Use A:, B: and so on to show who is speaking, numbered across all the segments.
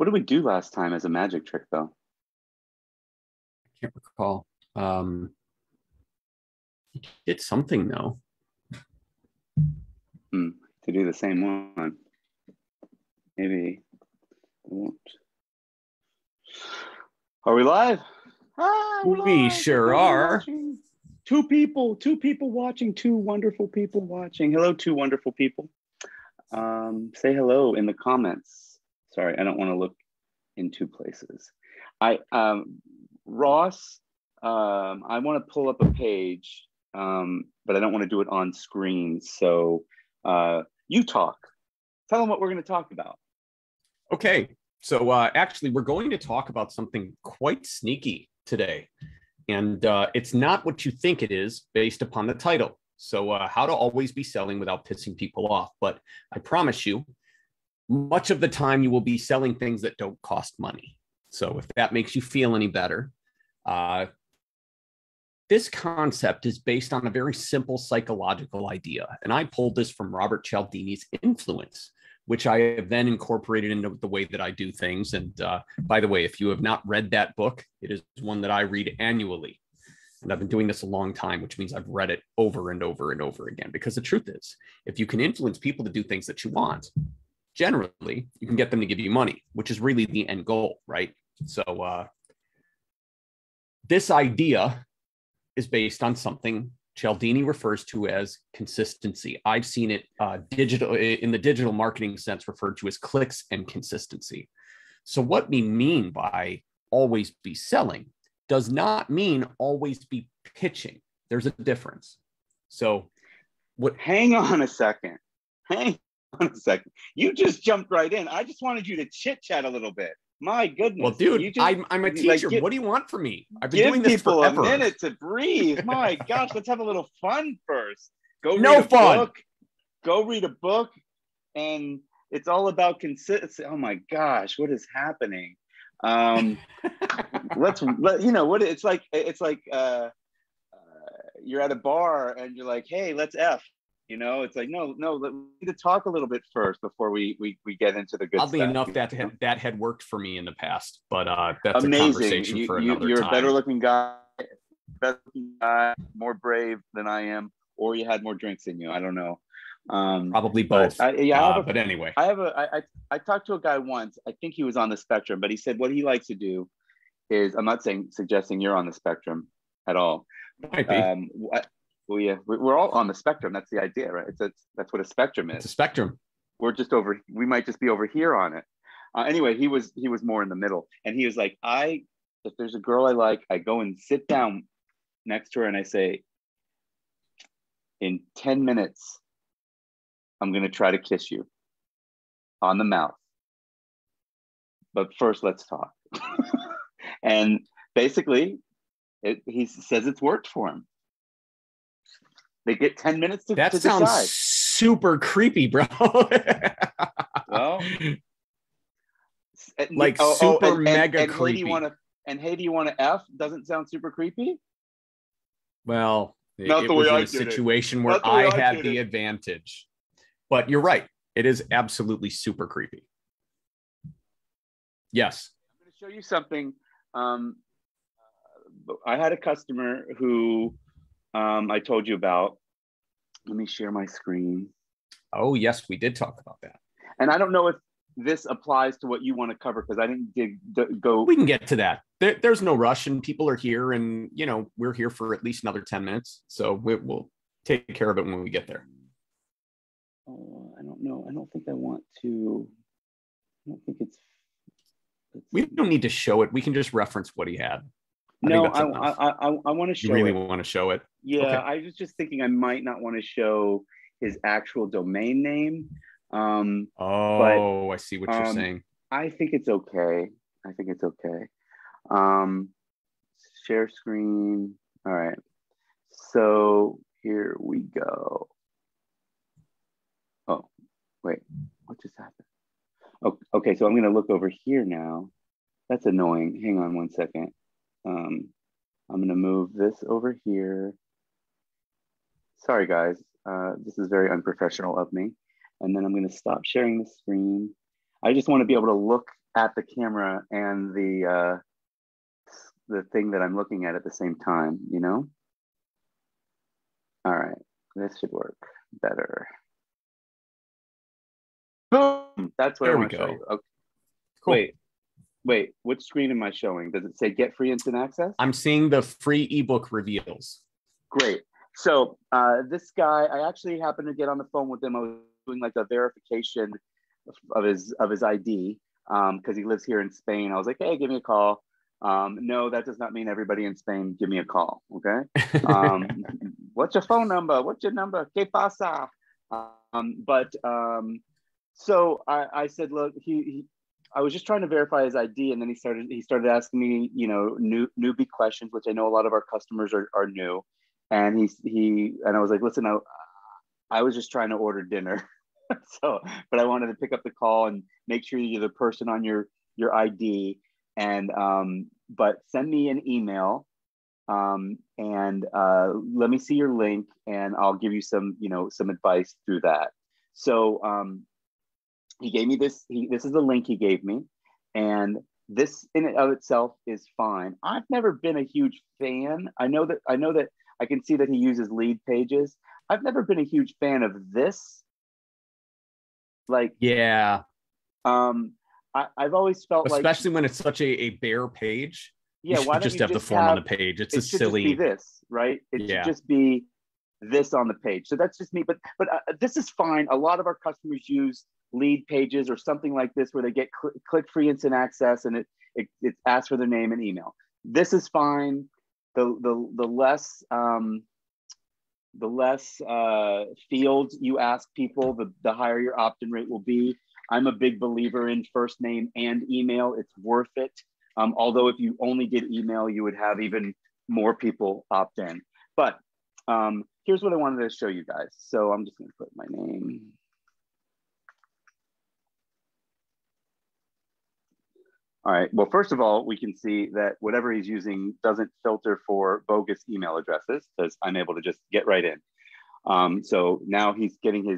A: What did we do last time as a magic trick, though?
B: I can't recall. He did something though.
A: To do the same one. Maybe I won't. Are we live? Hi, we're
B: We
A: live.
B: sure are.
A: Two people watching, two wonderful people watching. Hello, two wonderful people. Say hello in the comments. Sorry, I don't want to look in two places. Ross, I want to pull up a page, but I don't want to do it on screen. So you talk. Tell them what we're going to talk about.
B: Okay, so actually, we're going to talk about something quite sneaky today. And it's not what you think it is based upon the title. So how to always be selling without pissing people off. But I promise you, much of the time you will be selling things that don't cost money. So if that makes you feel any better, this concept is based on a very simple psychological idea. And I pulled this from Robert Cialdini's Influence, which I have then incorporated into the way that I do things. And by the way, if you have not read that book, it is one that I read annually. And I've been doing this a long time, which means I've read it over and over and over again. Because the truth is, if you can influence people to do things that you want, generally, you can get them to give you money, which is really the end goal, right? So this idea is based on something Cialdini refers to as consistency. I've seen it in the digital marketing sense referred to as clicks and consistency. So what we mean by always be selling does not mean always be pitching. There's a difference. So
A: hang on a second. You just jumped right in. I just wanted you to chit chat a little bit. My goodness.
B: Well, dude, I'm a teacher. What do you want from me? I've been doing this forever.
A: Give people a minute to breathe. My gosh, let's have a little fun first. Go read a book, and it's all about consistency. Oh my gosh, what is happening? It's like you're at a bar and you're like, hey, let's F. It's like, no, we need to talk a little bit first before we get into the good stuff.
B: Oddly enough, that had worked for me in the past, but that's
A: amazing.
B: A conversation for another time.
A: You're a better looking guy, more brave than I am, or you had more drinks in you. I don't know.
B: Probably both. But anyway.
A: I talked to a guy once. I think he was on the spectrum, but he said what he likes to do is, I'm not suggesting you're on the spectrum at all.
B: Might be.
A: Well, yeah, we're all on the spectrum. That's the idea, right? That's what a spectrum is.
B: It's a spectrum.
A: We might just be over here on it. Anyway, he was more in the middle, and he was like, if there's a girl I like, I go and sit down next to her and I say, in 10 minutes, I'm going to try to kiss you on the mouth. But first, let's talk. And basically, he says it's worked for him. They get 10 minutes to decide. That sounds
B: super creepy, bro.
A: Well,
B: mega creepy.
A: Hey, do you want to F? Doesn't sound super creepy?
B: Well, it was in a situation where I had the advantage. But you're right. It is absolutely super creepy. Yes.
A: I'm going to show you something. I had a customer who I told you about. Let me share my screen.
B: Oh, yes, we did talk about that.
A: And I don't know if this applies to what you want to cover, because I didn't go.
B: We can get to that. There's no rush, and people are here, and we're here for at least another 10 minutes. So we'll take care of it when we get there.
A: Oh, I don't know. I don't think I want to. I don't think it's.
B: We don't need to show it. We can just reference what he had.
A: I want to show it.
B: You really want to show it?
A: Yeah, okay. I was just thinking I might not want to show his actual domain name.
B: I see what you're saying.
A: I think it's okay. Share screen. All right. So here we go. Oh, wait. What just happened? Oh, okay, so I'm going to look over here now. That's annoying. Hang on one second. I'm going to move this over here. Sorry, guys. This is very unprofessional of me. And then I'm going to stop sharing the screen. I just want to be able to look at the camera and the thing that I'm looking at the same time, you know? All right, this should work better. Boom! That's what I
B: There we
A: want to show
B: go.
A: you. Okay.
B: Cool.
A: Wait, which screen am I showing? Does it say get free instant access?
B: I'm seeing the free ebook reveals.
A: Great. So this guy, I actually happened to get on the phone with him. I was doing like a verification of his ID because he lives here in Spain. I was like, hey, give me a call. No, that does not mean everybody in Spain give me a call. Okay. What's your phone number? What's your number? ¿Qué pasa? So I said, look, I was just trying to verify his ID, and then he started asking me, you know, newbie questions, which I know a lot of our customers are new. And I was like, listen, I was just trying to order dinner. But I wanted to pick up the call and make sure you're the person on your ID. And but send me an email and let me see your link, and I'll give you some advice through that. So he gave me this. This is the link he gave me, and this in and of itself is fine. I've never been a huge fan. I know that I can see that he uses lead pages. I've never been a huge fan of this. Like,
B: yeah,
A: I've always felt
B: especially when it's such a bare page.
A: Yeah,
B: you
A: why don't
B: just
A: you
B: have the form on the page. It's a silly.
A: Just be this, right? It should just be this on the page. So that's just me. But this is fine. A lot of our customers use lead pages or something like this where they get click free instant access, and it asks for their name and email. This is fine. The less fields you ask people, the higher your opt-in rate will be. I'm a big believer in first name and email. It's worth it. Although if you only did email, you would have even more people opt in. But here's what I wanted to show you guys. So I'm just going to put my name. All right. Well, first of all, we can see that whatever he's using doesn't filter for bogus email addresses, because I'm able to just get right in. So now he's getting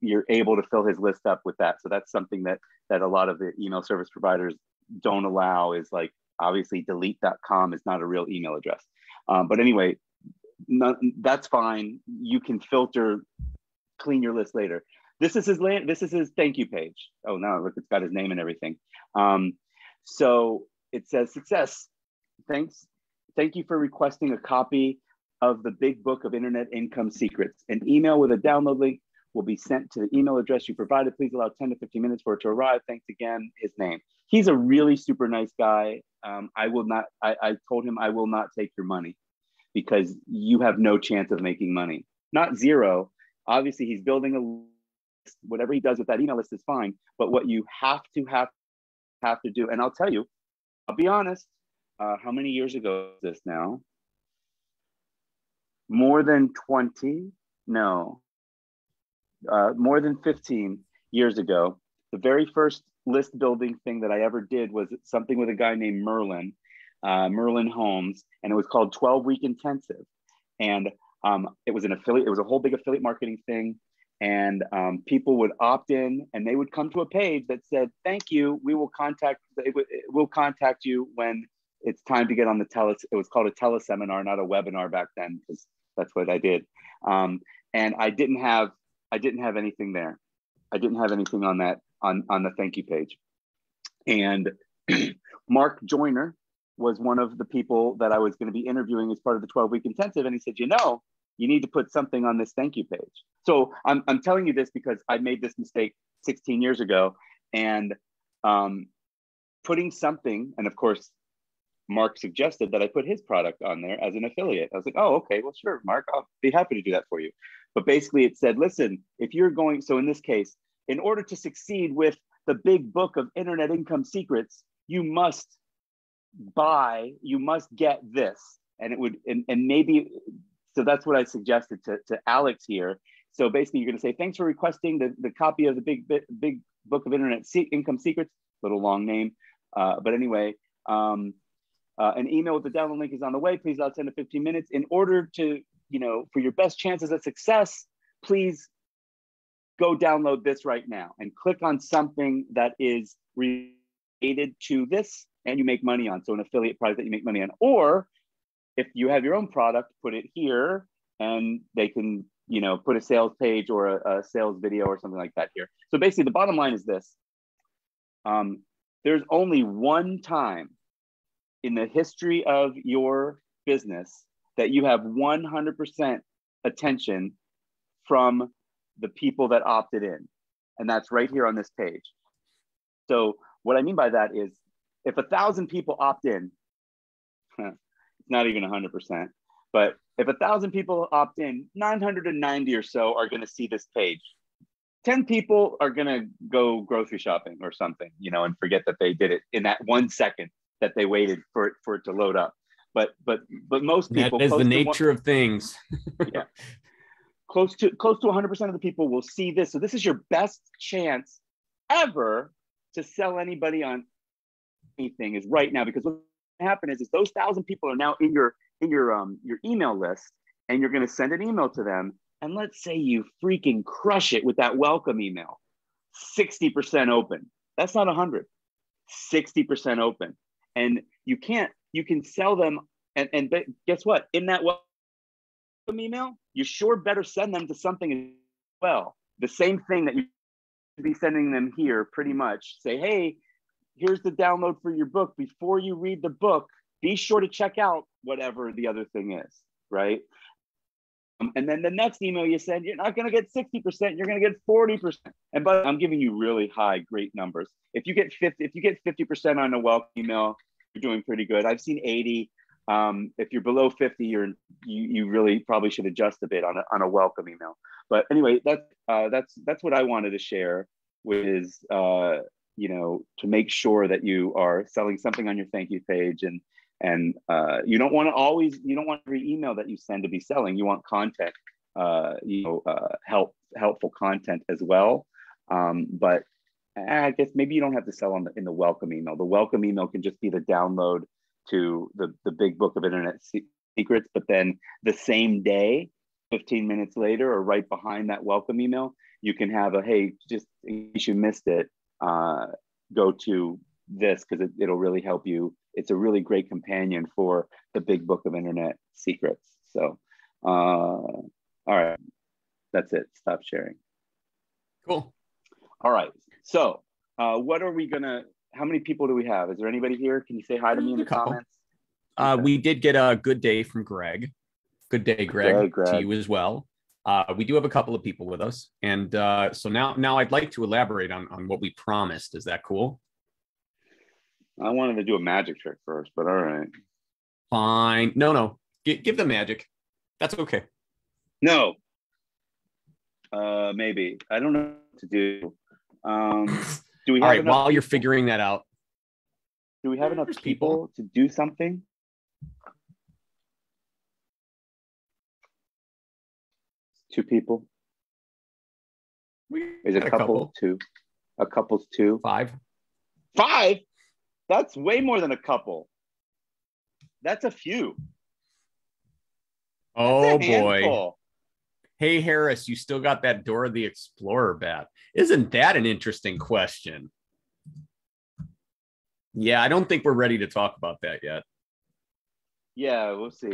A: you're able to fill his list up with that. So that's something that a lot of the email service providers don't allow, is like, obviously delete.com is not a real email address. But anyway, that's fine. You can filter, clean your list later. This is his thank you page. Oh, no, look, it's got his name and everything. So it says, success. Thank you for requesting a copy of the Big Book of Internet Income Secrets. An email with a download link will be sent to the email address you provided. Please allow 10 to 15 minutes for it to arrive. Thanks again, his name. He's a really super nice guy. I told him I will not take your money because you have no chance of making money. Not zero. Obviously, he's building a list. Whatever he does with that email list is fine. But what you have to do, and I'll tell you, I'll be honest, how many years ago is this now? More than 20? No. More than 15 years ago, the very first list building thing that I ever did was something with a guy named Merlin Holmes, and it was called 12-Week Intensive. And it was an affiliate, it was a whole big affiliate marketing thing. And people would opt in, and they would come to a page that said, thank you, we'll contact you when it's time to get on it was called a teleseminar, not a webinar back then, because that's what I did. And I didn't have anything there. I didn't have anything on that, on the thank you page. And Mark Joyner was one of the people that I was going to be interviewing as part of the 12-week intensive. And he said, you need to put something on this thank you page. So I'm telling you this because I made this mistake 16 years ago, and putting something, and of course, Mark suggested that I put his product on there as an affiliate. I was like, oh, okay, well, sure, Mark, I'll be happy to do that for you. But basically it said, listen, if you're going, so in this case, in order to succeed with the Big Book of Internet Income Secrets, you must get this. And it would, and maybe, so that's what I suggested to Alex here. So basically you're going to say, thanks for requesting the copy of the Big Book of Internet Income Secrets, little long name. But anyway, an email with the download link is on the way. Please allow 10 to 15 minutes. In order to, for your best chances of success, please go download this right now and click on something that is related to this and you make money on. So an affiliate product that you make money on. Or if you have your own product, put it here and they can, put a sales page or a sales video or something like that here. So basically the bottom line is this. There's only one time in the history of your business that you have 100% attention from the people that opted in. And that's right here on this page. So what I mean by that is if 1,000 people opt in, it's not even 100%, but if 1,000 people opt in, 990 or so are going to see this page. 10 people are going to go grocery shopping or something, and forget that they did it in that 1 second that they waited for it to load up. But most people,
B: that is the nature of things.
A: Yeah, close to 100% of the people will see this. So this is your best chance ever to sell anybody on anything is right now, because what happened is those 1,000 people are now in your email list, and you're going to send an email to them. And let's say you freaking crush it with that welcome email, 60% open. That's not 100, 60% open. And you can sell them. And guess what? In that welcome email, you sure better send them to something as well. The same thing that you should be sending them here, pretty much. Say, hey, here's the download for your book. Before you read the book, be sure to check out whatever the other thing is, right? And then the next email you send, you're not going to get 60%, you're going to get 40%. But I'm giving you really high, great numbers. If you get 50% on a welcome email, you're doing pretty good. I've seen 80. If you're below 50, you really probably should adjust a bit on a welcome email. But anyway, that's what I wanted to share with to make sure that you are selling something on your thank you page, and you don't want every email that you send to be selling. You want content, helpful content as well. But I guess maybe you don't have to sell in the welcome email. The welcome email can just be the download to the big book of internet secrets. But then the same day, 15 minutes later, or right behind that welcome email, you can have hey, just in case you missed it, go to this because it'll really help you. It's a really great companion for the big book of internet secrets. So, all right, that's it. Stop sharing.
B: Cool.
A: All right. So, what are we how many people do we have? Is there anybody here? Can you say hi to me in the comments?
B: We did get a good day from Greg. Good day, Greg. To you as well. We do have a couple of people with us. And so now I'd like to elaborate on what we promised. Is that cool?
A: I wanted to do a magic trick first, but all right.
B: Fine. No. Give the magic. That's okay.
A: No. Maybe. I don't know what to do. Do we have
B: all right, while you're figuring that out.
A: Do we have enough people to do something? Two people? Is it a couple? Two. A couple's two?
B: Five?
A: That's way more than a couple. That's a few.
B: Oh boy. Hey Harris, you still got that Dora the Explorer bat. Isn't that an interesting question? Yeah, I don't think we're ready to talk about that yet.
A: Yeah, we'll see.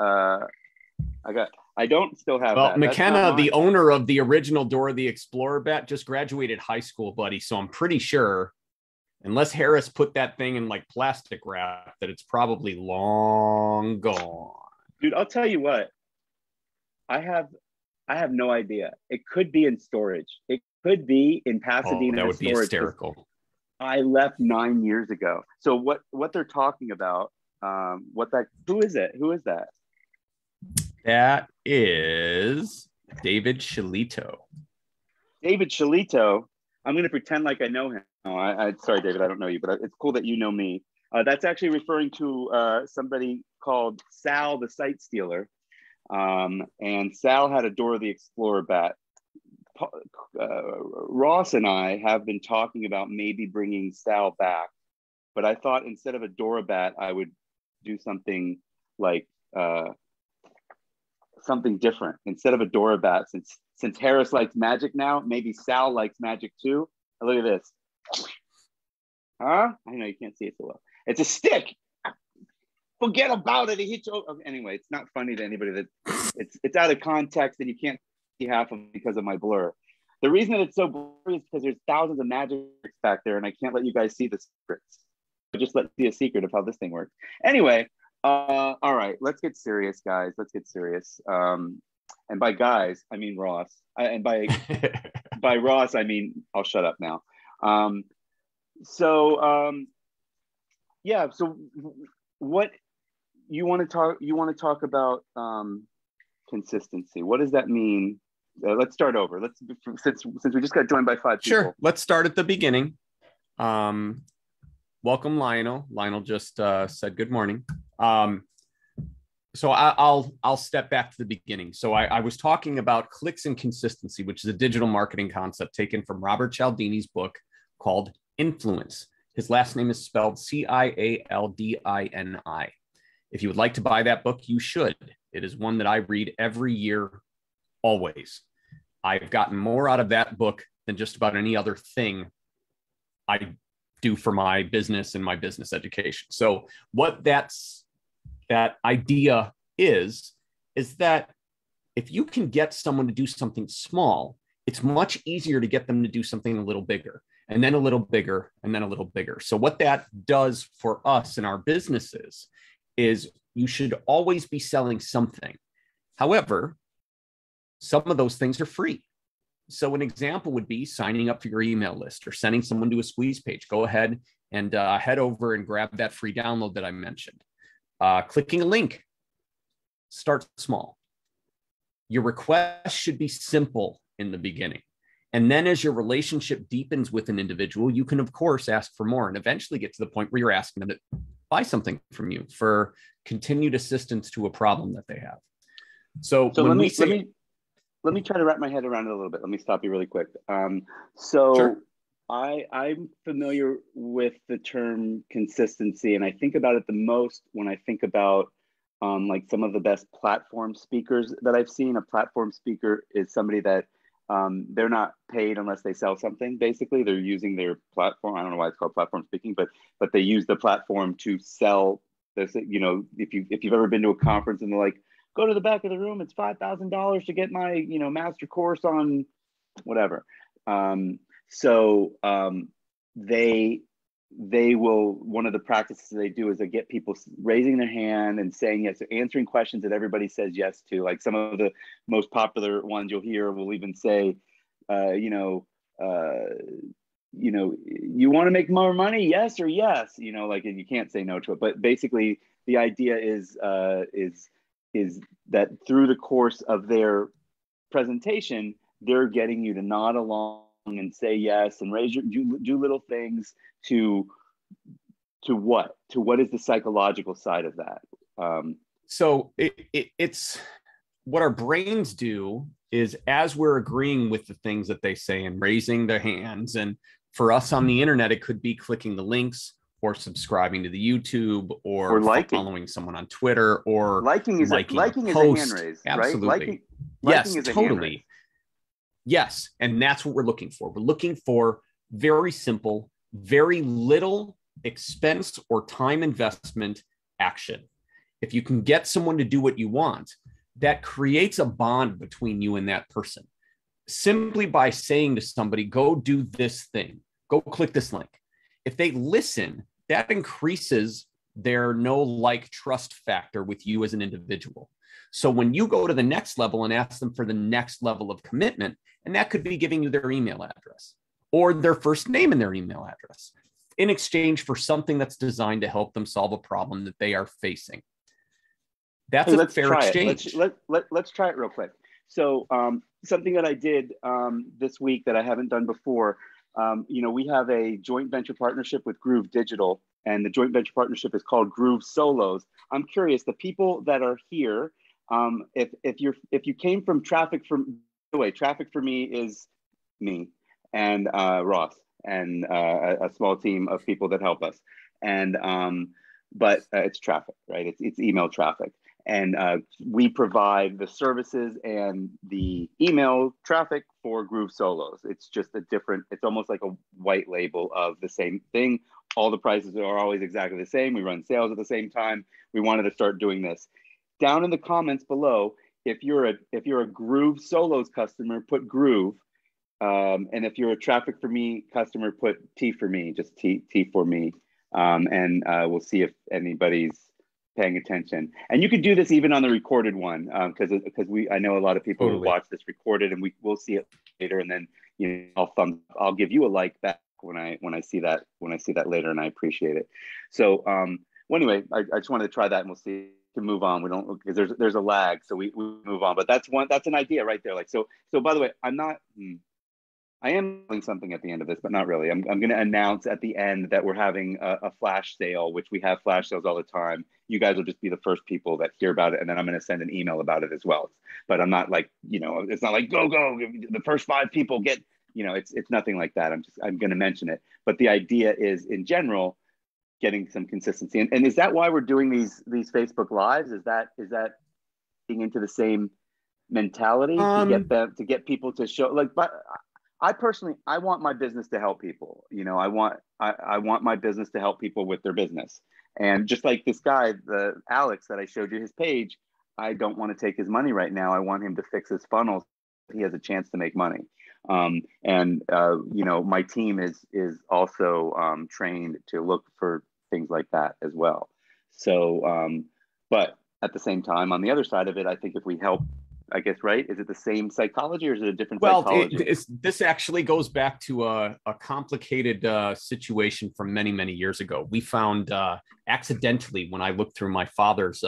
A: I don't still have
B: well,
A: that.
B: McKenna, the owner of the original Dora the Explorer bat, just graduated high school, buddy. So I'm pretty sure, unless Harris put that thing in like plastic wrap, that it's probably long gone.
A: Dude, I'll tell you what. I have no idea. It could be in storage. It could be in Pasadena.
B: That would be hysterical.
A: I left 9 years ago. So what they're talking about, who is it? Who is that?
B: That is David Shalito.
A: David Shalito. I'm going to pretend like I know him. Oh, sorry, David, I don't know you, but it's cool that you know me. That's actually referring to somebody called Sal the Sight Stealer. And Sal had a Dora the Explorer bat. Ross and I have been talking about maybe bringing Sal back, but I thought instead of a Dora bat, I would do something like something different. Instead of a Dora bat, since Harris likes magic now, maybe Sal likes magic too. Look at this. Huh? I know you can't see it so well. It's a stick. Forget about it. It hit you. Anyway, it's not funny to anybody that it's out of context and you can't see half of it because of my blur. The reason that it's so blurry is because there's thousands of magic back there and I can't let you guys see the secrets. I just let you see a secret of how this thing works. Anyway, all right, let's get serious, guys. Let's get serious. And by guys, I mean Ross. And by Ross, I mean I'll shut up now. Yeah. So what you want to talk? You want to talk about consistency? What does that mean? Let's start over. Since we just got joined by 5 people.
B: Sure. Let's start at the beginning. Welcome, Lionel. Lionel just said good morning. So I'll step back to the beginning. So I was talking about clicks and consistency, which is a digital marketing concept taken from Robert Cialdini's book called Influence. His last name is spelled Cialdini. If you would like to buy that book, you should. It is one that I read every year, always. I've gotten more out of that book than just about any other thing I do for my business and my business education. So what that idea is that if you can get someone to do something small, it's much easier to get them to do something a little bigger, and then a little bigger, and then a little bigger. So what that does for us in our businesses is you should always be selling something. However, some of those things are free. So an example would be signing up for your email list or sending someone to a squeeze page. Go ahead and head over and grab that free download that I mentioned. Clicking a link. Start small. Your request should be simple in the beginning. And then as your relationship deepens with an individual, you can, of course, ask for more and eventually get to the point where you're asking them to buy something from you for continued assistance to a problem that they have. So when
A: let me try to wrap my head around it a little bit. Let me stop you really quick. Sure. I'm familiar with the term consistency, and I think about it the most when I think about like some of the best platform speakers that I've seen. A platform speaker is somebody that they're not paid unless they sell something. Basically, they're using their platform. I don't know why it's called platform speaking, but they use the platform to sell this. You know, if you've ever been to a conference and they're like, go to the back of the room, it's $5,000 to get my master course on whatever. They will, one of the practices they do is they get people raising their hand and saying yes, answering questions that everybody says yes to. Like some of the most popular ones you'll hear will even say, you want to make more money? Yes or yes, like, and you can't say no to it. But basically the idea is that through the course of their presentation, they're getting you to nod along and say yes and do little things to what is the psychological side of that.
B: So it's what our brains do is, as we're agreeing with the things that they say and raising their hands, and for us on the internet, it could be clicking the links or subscribing to the YouTube or following someone on Twitter or liking
A: is a hand raise.
B: Absolutely.
A: Right?
B: Yes, totally. Yes. And that's what we're looking for. We're looking for very simple, very little expense or time investment action. If you can get someone to do what you want, that creates a bond between you and that person. Simply by saying to somebody, go do this thing, go click this link. If they listen, that increases their trust factor with you as an individual. So when you go to the next level and ask them for the next level of commitment, and that could be giving you their email address or their first name in their email address in exchange for something that's designed to help them solve a problem that they are facing. That's a fair exchange.
A: Let's try it real quick. So something that I did this week that I haven't done before, we have a joint venture partnership with Groove Digital, and the joint venture partnership is called Groove Solos. I'm curious, the people that are here, if you came from Traffic for Me is me and Ross and a small team of people that help us, and but it's traffic, right? It's email traffic. and we provide the services and the email traffic for Groove Solos. It's just a different, it's almost like a white label of the same thing. All the prices are always exactly the same. We run sales at the same time. We wanted to start doing this. Down in the comments below, if you're a Groove Solos customer, put Groove. And if you're a Traffic4Me customer, put T4Me, just T4Me. And we'll see if anybody's paying attention. And you could do this even on the recorded one, because I know a lot of people who watch this recorded, and we'll see it later. And then I'll give you a like back when I see that later, and I appreciate it. So well, anyway, I just wanted to try that, and we'll see. To move on, we don't, because there's a lag, so we move on. But that's an idea right there. Like so. By the way, I am doing something at the end of this, but not really. I'm going to announce at the end that we're having a flash sale, which we have flash sales all the time. You guys will just be the first people that hear about it, and then I'm going to send an email about it as well. But I'm not like, it's not like go the first 5 people get. It's nothing like that. I'm going to mention it. But the idea is, in general, getting some consistency. And is that why we're doing these Facebook Lives? Is that getting into the same mentality to get people to show, like, but I personally, I want my business to help people. I want my business to help people with their business. And just like this guy, the Alex that I showed you his page, I don't want to take his money right now. I want him to fix his funnels so he has a chance to make money. My team is also trained to look for things like that as well. So, but at the same time, on the other side of it, I think if we help, I guess, right? Is it the same psychology, or is it a different psychology?
B: This actually goes back to a complicated situation from many, many years ago. We found accidentally, when I looked through my father's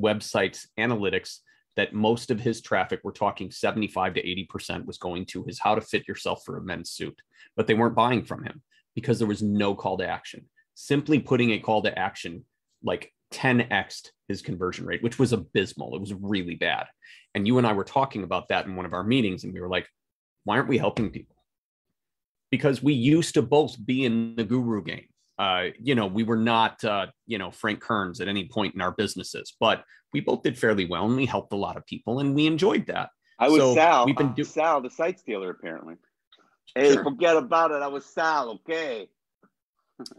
B: website's analytics, that most of his traffic, we're talking 75 to 80%, was going to his How to Fit Yourself for a Men's Suit. But they weren't buying from him because there was no call to action. Simply putting a call to action like 10x'd his conversion rate, which was abysmal. It was really bad. And you and I were talking about that in one of our meetings, and we were like, why aren't we helping people? Because we used to both be in the guru game. We were not, Frank Kearns at any point in our businesses, but we both did fairly well, and we helped a lot of people, and we enjoyed that.
A: I was Sal, the site stealer, apparently. Hey, sure. Forget about it. I was Sal, okay?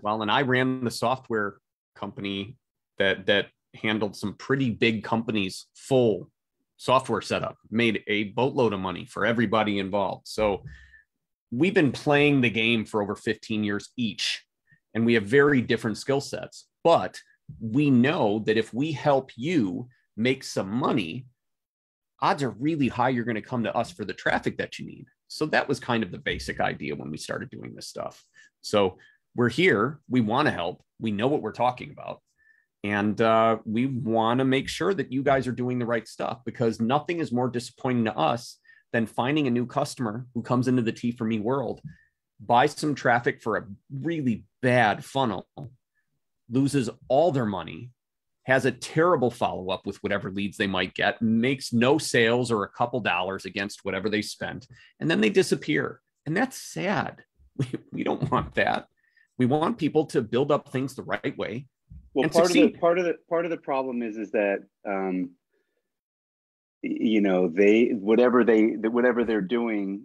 B: Well, and I ran the software company that handled some pretty big companies' full software setup, made a boatload of money for everybody involved. So we've been playing the game for over 15 years each, and we have very different skill sets. But we know that if we help you make some money, odds are really high you're going to come to us for the traffic that you need. So that was kind of the basic idea when we started doing this stuff. So we're here, we want to help, we know what we're talking about. And we want to make sure that you guys are doing the right stuff, because nothing is more disappointing to us than finding a new customer who comes into the T4Me world, buys some traffic for a really bad funnel, loses all their money, has a terrible follow-up with whatever leads they might get, makes no sales or a couple dollars against whatever they spent, and then they disappear. And that's sad. We don't want that. We want people to build up things the right way.
A: Well, part of the problem is that they whatever they're doing.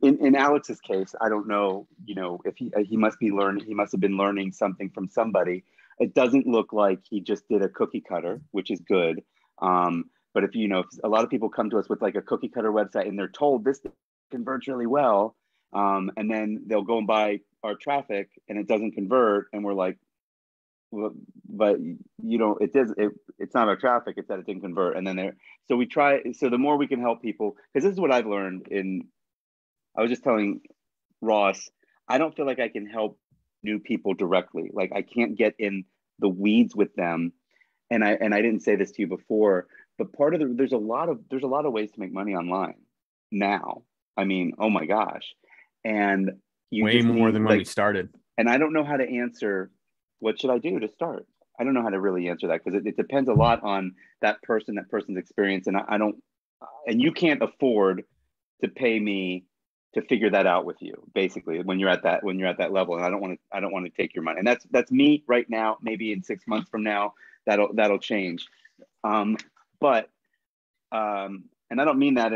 A: In Alex's case, I don't know. If he must have been learning something from somebody. It doesn't look like he just did a cookie cutter, which is good. But if a lot of people come to us with like a cookie cutter website and they're told this converts really well, and then they'll go and buy our traffic and it doesn't convert, and we're like, well, but it's not our traffic, it's that it didn't convert. And then so the more we can help people, because this is what I've learned I was just telling Ross, I don't feel like I can help new people directly. Like I can't get in the weeds with them. And I didn't say this to you before, but there's a lot of ways to make money online now. I mean, oh my gosh. And
B: way more than when we started.
A: And I don't know how to answer, what should I do to start? I don't know how to really answer that, because it depends a lot on that person's experience. And and you can't afford to pay me to figure that out with you, basically, when you're at that level. And I don't want to take your money. And that's me right now. Maybe in 6 months from now, that'll change. But and I don't mean that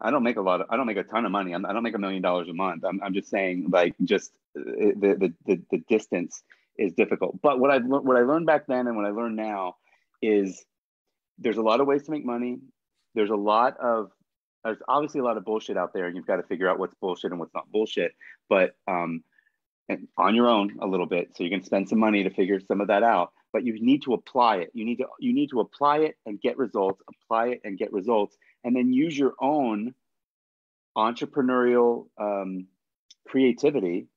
A: I don't make I don't make a ton of money. I don't make $1 million a month. I'm just saying, like, just the distance is difficult. But what I learned back then and what I learned now is there's a lot of ways to make money. There's obviously a lot of bullshit out there, and you've got to figure out what's bullshit and what's not bullshit. But and on your own a little bit, so you can spend some money to figure some of that out. But you need to apply it. You need to apply it and get results. Apply it and get results, and then use your own entrepreneurial creativity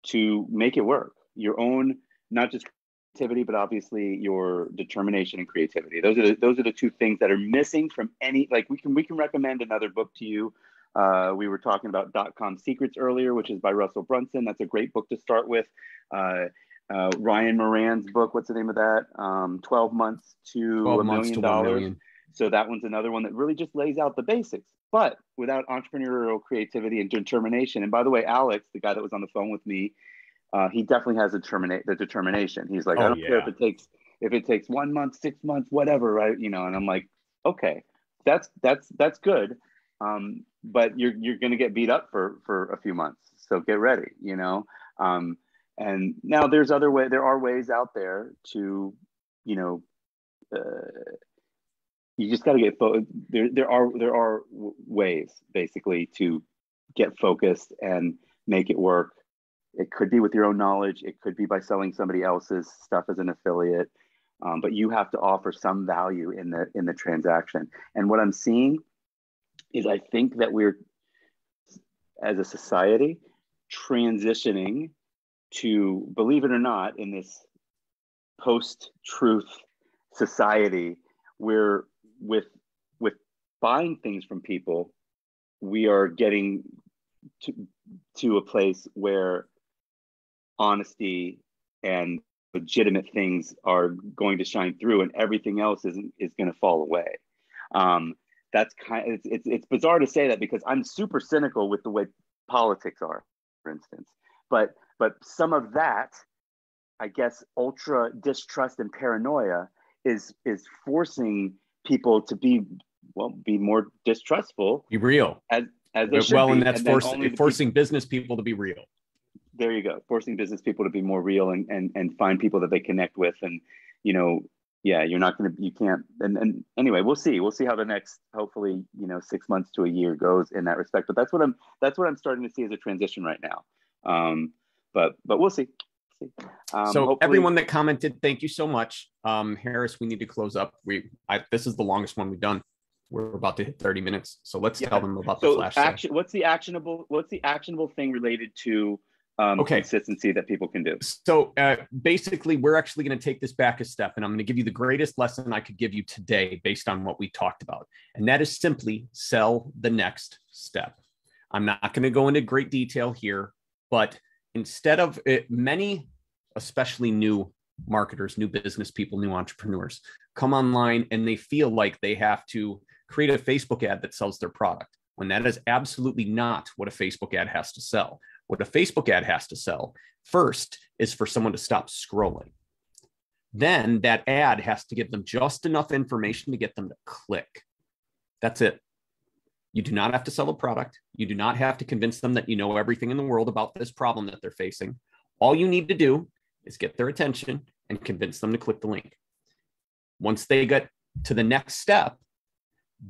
A: to make it work. Your own, not just creativity, but obviously your determination and creativity. Those are the two things that are missing from any. Like we can recommend another book to you. We were talking about .com Secrets earlier, which is by Russell Brunson. That's a great book to start with. Ryan Moran's book, what's the name of that? 12 months to $1 million. So that one's another one that really just lays out the basics, but without entrepreneurial creativity and determination. And by the way, Alex, the guy that was on the phone with me, he definitely has the determination. He's like, I don't care if it takes 1 month, 6 months, whatever, right? You know, and I'm like, okay, that's good. But you're going to get beat up for a few months. So get ready, you know? And now there are ways out there to, you know, you just got to get there are ways basically to get focused and make it work. It could be with your own knowledge. It could be by selling somebody else's stuff as an affiliate. But you have to offer some value in the transaction. And what I'm seeing is I think that we're, as a society, transitioning to, believe it or not, in this post-truth society, where with buying things from people, we are getting to a place where honesty and legitimate things are going to shine through, and everything else is going to fall away. That's it's bizarre to say that, because I'm super cynical with the way politics are, for instance. But some of that, I guess, ultra distrust and paranoia is forcing people to be more distrustful.
B: Be real.
A: As they should
B: well,
A: be.
B: and that's forcing business people to be real.
A: There you go. Forcing business people to be more real and find people that they connect with. And, you know, yeah, you can't. And anyway, we'll see how the next, hopefully, 6 months to a year goes in that respect. But that's what I'm starting to see as a transition right now. But we'll see.
B: So everyone that commented, thank you so much. Harris, we need to close up. This is the longest one we've done. We're about to hit 30 minutes. So let's tell them about the flash sale.
A: What's the actionable thing related to consistency that people can do?
B: So basically, we're actually going to take this back a step, and I'm going to give you the greatest lesson I could give you today based on what we talked about. And that is simply sell the next step. I'm not going to go into great detail here, but instead of many, especially new marketers, new business people, new entrepreneurs, come online and they feel like they have to create a Facebook ad that sells their product, when that is absolutely not what a Facebook ad has to sell. What a Facebook ad has to sell first is for someone to stop scrolling. Then that ad has to give them just enough information to get them to click. That's it. You do not have to sell a product. You do not have to convince them that you know everything in the world about this problem that they're facing. All you need to do is get their attention and convince them to click the link. Once they get to the next step,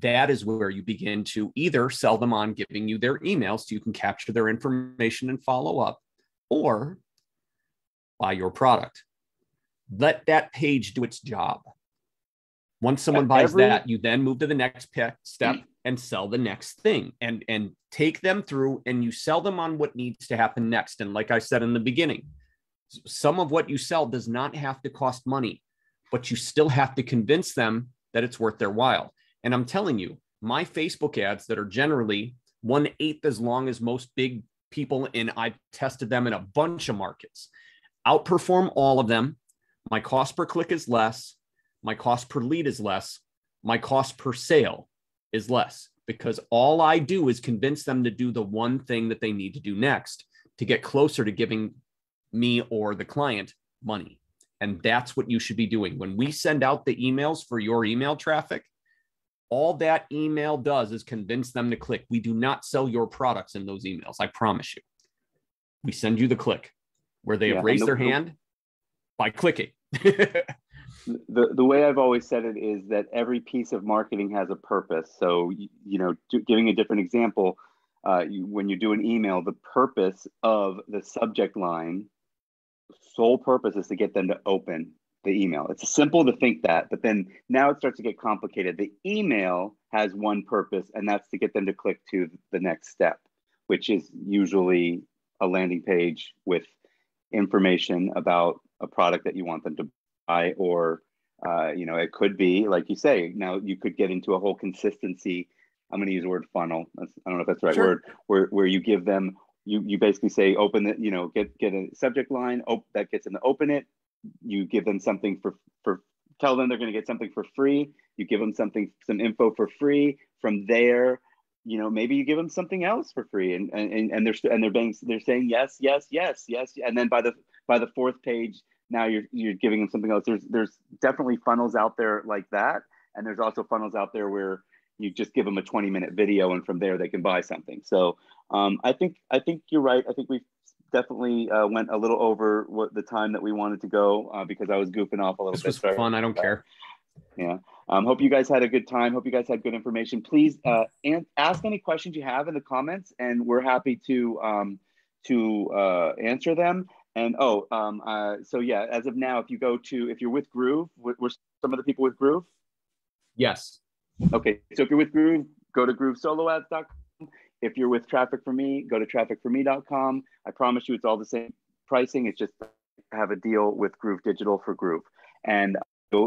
B: that is where you begin to either sell them on giving you their email so you can capture their information and follow up, or buy your product. Let that page do its job. Once someone buys that, you then move to the next step and sell the next thing, and take them through, and you sell them on what needs to happen next. And like I said in the beginning, some of what you sell does not have to cost money, but you still have to convince them that it's worth their while. And I'm telling you, my Facebook ads that are generally 1/8 as long as most big people, and I've tested them in a bunch of markets, outperform all of them. My cost per click is less. My cost per lead is less. My cost per sale is less, because all I do is convince them to do the one thing that they need to do next to get closer to giving me or the client money. And that's what you should be doing. When we send out the emails for your email traffic, all that email does is convince them to click. We do not sell your products in those emails. I promise you. We send you the click where they have raised their hand by clicking.
A: The way I've always said it is that every piece of marketing has a purpose. So, giving a different example, when you do an email, the purpose of the subject line, sole purpose is to get them to open the email. It's simple to think that, but then now it starts to get complicated. The email has one purpose, and that's to get them to click to the next step, which is usually a landing page with information about a product that you want them to buy, or it could be, like you say, now you could get into a whole consistency. I'm going to use the word funnel. I don't know if that's the right word, where you give them, you basically say, open it, get a subject line, that gets them to open it. You give them something for tell them they're going to get something for free. You give them some info for free. From there, maybe you give them something else for free, and they're saying yes, yes, yes, yes, and then by the fourth page, now you're giving them something else. There's definitely funnels out there like that, and there's also funnels out there where you just give them a 20-minute video, and from there they can buy something. So I think you're right. I think we've definitely went a little over what the time that we wanted to go because I was goofing off a little bit.
B: This was fun. I don't care.
A: Yeah. Hope you guys had a good time. Hope you guys had good information. Please ask any questions you have in the comments, and we're happy to answer them. And so yeah, as of now, if you're with Groove, we're some of the people with Groove.
B: Yes.
A: Okay. So if you're with Groove, go to groovesoloads.com. If you're with Traffic4Me, go to traffic4me.com. I promise you it's all the same pricing. It's just have a deal with Groove Digital for Groove. And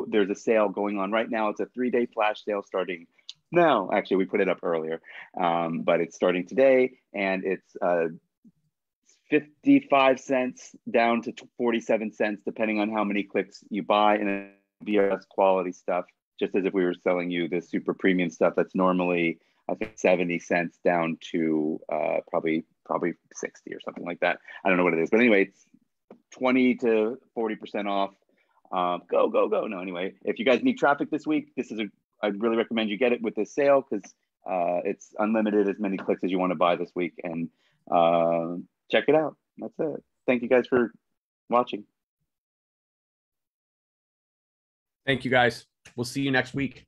A: there's a sale going on right now. It's a 3-day flash sale starting now. Actually, we put it up earlier, but it's starting today. And it's 55 cents down to 47 cents, depending on how many clicks you buy. And BS quality stuff, just as if we were selling you the super premium stuff that's normally, I think, 70 cents down to probably 60 or something like that. I don't know what it is, but anyway, it's 20 to 40% off. Go. No, anyway, if you guys need traffic this week, I'd really recommend you get it with this sale because it's unlimited, as many clicks as you want to buy this week, and check it out. That's it. Thank you guys for watching.
B: Thank you guys. We'll see you next week.